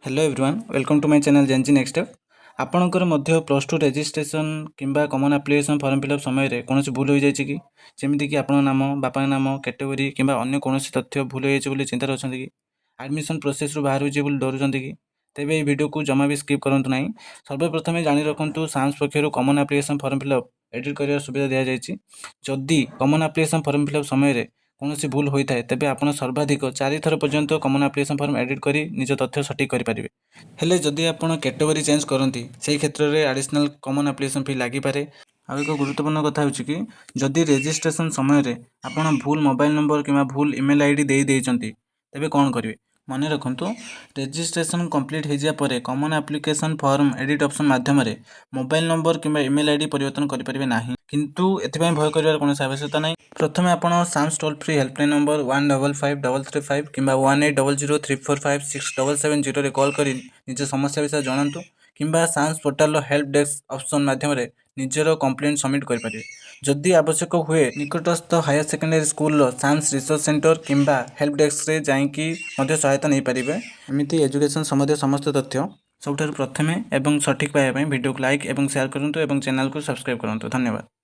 Hello everyone welcome to my channel जेनजी next step आपणकर मध्य प्लस टू रजिस्ट्रेशन किंबा कॉमन एप्लिकेशन फॉर्म फिलअप समय कौन भूल हो जाए कि जमीक कि आपण नाम बापा नाम कैटेगोरी किंबा अन्य कौन तथ्य भूल हो जाए चिंतार अच्छा कि एडमिशन प्रोसेस रु बाहर हो डरुंट कि तेज ये वीडियो को जमा भी स्किप करूँ ना सर्वप्रथम जाणी रखु साइंस पक्षर common application form fill up edit कर सुविधा दी जाएगी जदि कॉमन एप्लिकेशन फॉर्म फिलअप समय कौन भूल होता है तेज आप सर्वाधिक 4 थर पर्यंत कॉमन एप्लिकेशन फॉर्म एडिट कर निज तथ्य सठिक करेंगे हेले जदि आप कैटेगोरी चेंज करती से क्षेत्र में एडिशनल कॉमन एप्लिकेशन फी लगिपारे। आउ एक गुरुत्वपूर्ण कथा हो कि जदि रजिस्ट्रेशन समय आप भूल मोबाइल नंबर कि भूल ईमेल आईडी दे देते तेरे कौन करेंगे मन रखु रजिस्ट्रेशन कंप्लीट हो जाए common application form edit option माध्यम मोबाइल नंबर कि ईमेल आईडी परिवर्तन करेंगे ना किंतु एथपाई भय कर कौन आवश्यकता ना। प्रथम आप साम्स टोल फ्री हेल्पलाइन नंबर 155335 कि 1800345677 कॉल कर निज समस्या विषय जनातु किंबा SAMS portal help desk option माध्यम निजर कंप्लेंट सबमिट करेंगे जदि आवश्यक हुए निकटस्थ higher secondary school SAMS resource centre किंबा हेल्प डेस्क रे जाइकी सहायता नहीं पारे। एमती एजुकेशन संबंधी समस्त तथ्य सबुठ प्रथमे एवं सठिक पाइबा वीडियो को लाइक और शेयर करूँ और चैनल को सब्सक्राइब करूँ। धन्यवाद।